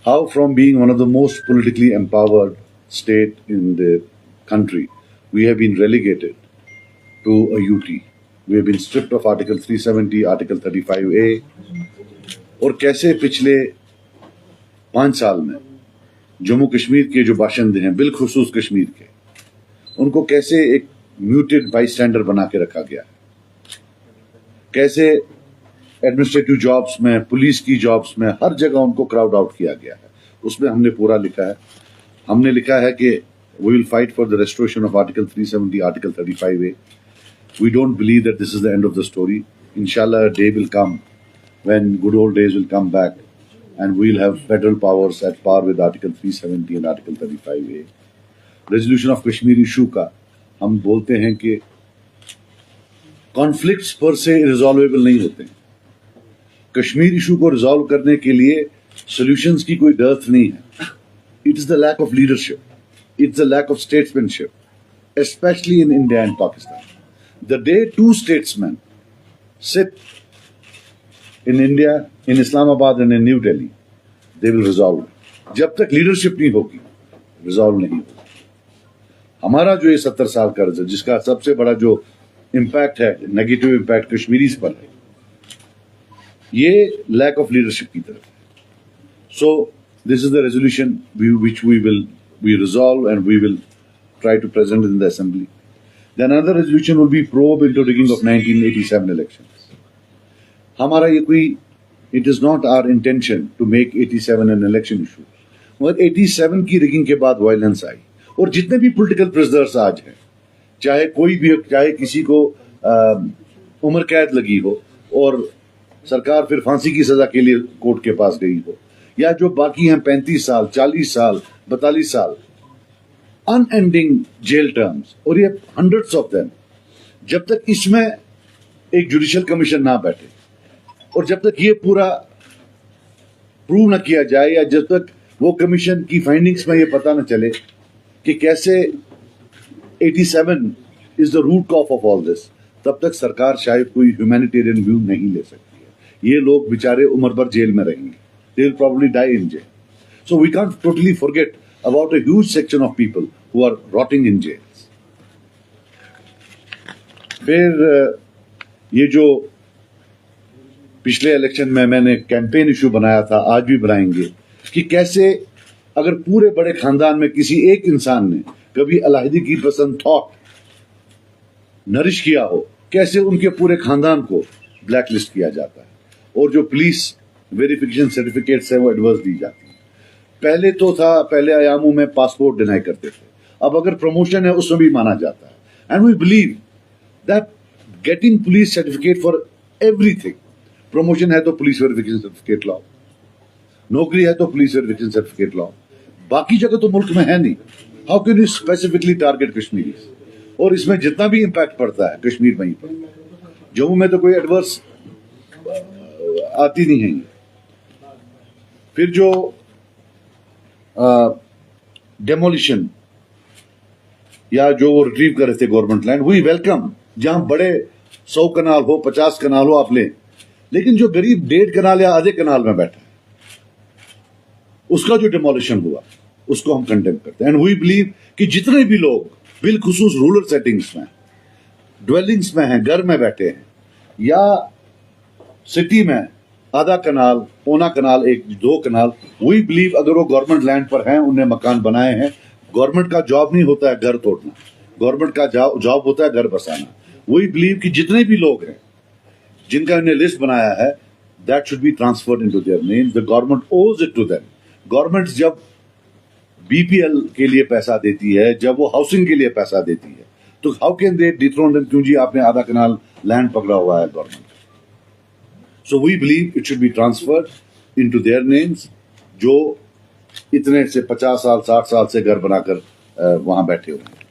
how from being one of the most politically empowered state in the country, we have been relegated to a UT. We have been stripped of Article 370, Article 35A, اور کیسے پچھلے 5 سال میں جموں کشمیر کے جو باشندے ہیں بالخصوص کشمیر کے ان کو کیسے ایک میوٹڈ بائی اسٹینڈر بنا کے رکھا گیا ہے، کیسے ایڈمنسٹریٹو جابس میں، پولیس کی جابس میں، ہر جگہ ان کو کراؤڈ آؤٹ کیا گیا ہے. اس میں ہم نے پورا لکھا ہے. ہم نے لکھا ہے کہ we will fight for the restoration of Article 370, Article 35A. We don't believe that this is the end of the story. Inshallah, a day will come when good old days will come back and we'll have federal powers at par with Article 370 and Article 35A. Resolution of Kashmir issue کا ہم بولتے ہیں کہ conflicts per se resolvable نہیں ہوتے ہیں. Kashmir issue کو resolve کرنے کے لیے سولوشنز کی کوئی ڈرتھ نہیں ہے. It is the lack of leadership. It's the lack of statesmanship, especially in India and Pakistan. The day 2 statesmen sit in India, in Islamabad and in New Delhi, they will resolve it. جب تک leadership نہیں ہوگی resolve نہیں ہوگا. ہمارا جو یہ 70 سال کا رزلٹ جس کا سب سے بڑا جو امپیکٹ ہے نیگیٹو امپیکٹ کشمیریز پر ہے یہ لیک آف لیڈرشپ کی طرف ہے. سو this is the resolution which we resolve and we will try to present in the assembly. Then another resolution will be probe into rigging of 1987 elections. ہمارا یہ کوئی it is not our intention to make 87 an election issue. مگر 87 کی rigging کے بعد violence آئی اور جتنے بھی پولیٹیکل پرزنرز آج ہیں چاہے کوئی بھی چاہے کسی کو عمر قید لگی ہو اور سرکار پھر پھانسی کی سزا کے لیے کورٹ کے پاس گئی ہو یا جو باقی ہیں 35 سال 40 سال 42 سال ان اینڈنگ جیل ٹرمز اور یہ ہنڈریڈس آف دیم، جب تک اس میں ایک جوڈیشل کمیشن نہ بیٹھے اور جب تک یہ پورا پروو نہ کیا جائے یا جب تک وہ کمیشن کی فائنڈنگز میں یہ پتہ نہ چلے کہ کیسے 87 is the root cause of all this, تب تک سرکار شاید کوئی ہیومینیٹیرین ویو نہیں لے سکتی ہے. یہ لوگ بیچارے عمر بھر جیل میں رہیں گے. They will probably die in jail. So we can't totally forget about a huge section of people who are rotting in jails. پھر یہ جو پچھلے الیکشن میں نے کیمپین ایشو بنایا تھا آج بھی بنائیں گے کہ کیسے اگر پورے بڑے خاندان میں کسی ایک انسان نے کبھی علیحدگی پسند تھاٹ نرش کیا ہو کیسے ان کے پورے خاندان کو بلیک لسٹ کیا جاتا ہے اور جو پولیس ویریفیکیشن سرٹیفکیٹس ہیں وہ ایڈورس دی جاتی ہیں. پہلے تو تھا پہلے ایاموں میں پاسپورٹ ڈینائی کرتے تھے، اب اگر پروموشن ہے اس میں بھی مانا جاتا ہے. And we believe that getting police certificate for everything, promotion ہے تو پولیس ویریفیکیشن سرٹیفکیٹ لاؤ، نوکری ہے تو پولیس ویریفیکیشن سرٹیفکیٹ لاؤ. باقی جگہ تو ملک میں ہے نہیں. How can you specifically target Kashmiris? اور اس میں جتنا بھی امپیکٹ پڑتا ہے کشمیر میں ہی پڑتا ہے. جموں میں تو کوئی ایڈورس آتی نہیں ہے. پھر جو ڈیمولیشن یا جو وہ ریٹریو کر رہے تھے گورنمنٹ لینڈ، وی ویلکم. جہاں بڑے 100 کنال ہو 50 کنال ہو آپ لیں، لیکن جو غریب 1.5 کنال یا آدھے کنال میں بیٹھا ہے اس کا جو ڈیمولیشن ہوا اس کو ہم کنڈیم کرتے ہیں. اینڈ وی بلیو کہ جتنے بھی لوگ بالخصوص رورل سیٹنگس میں ڈویلنگس میں ہیں، گھر میں بیٹھے ہیں یا سٹی میں آدھا کنال پونا کنال 1-2 کنال، وی بلیو اگر وہ گورنمنٹ لینڈ پر ہیں انہیں مکان بنائے ہیں. گورنمنٹ کا جاب نہیں ہوتا ہے گھر توڑنا، گورنمنٹ کا جاب ہوتا ہے گھر بسانا. وی بلیو کہ جتنے بھی لوگ ہیں جن کا انہیں لسٹ بنایا ہے that should be transferred into their name. The government owes it to them. Government جب BPL کے لیے پیسہ دیتی ہے، جب وہ ہاؤسنگ کے لیے پیسہ دیتی ہے تو ہاؤ کین دے ڈیتھرون دیم؟ کیوں جی آپ نے آدھا کنال لینڈ پکڑا ہوا ہے government. So we believe it should be transferred into their names جو اتنے سے 50 سال 60 سال سے گھر بنا کر وہاں بیٹھے ہوئے ہیں.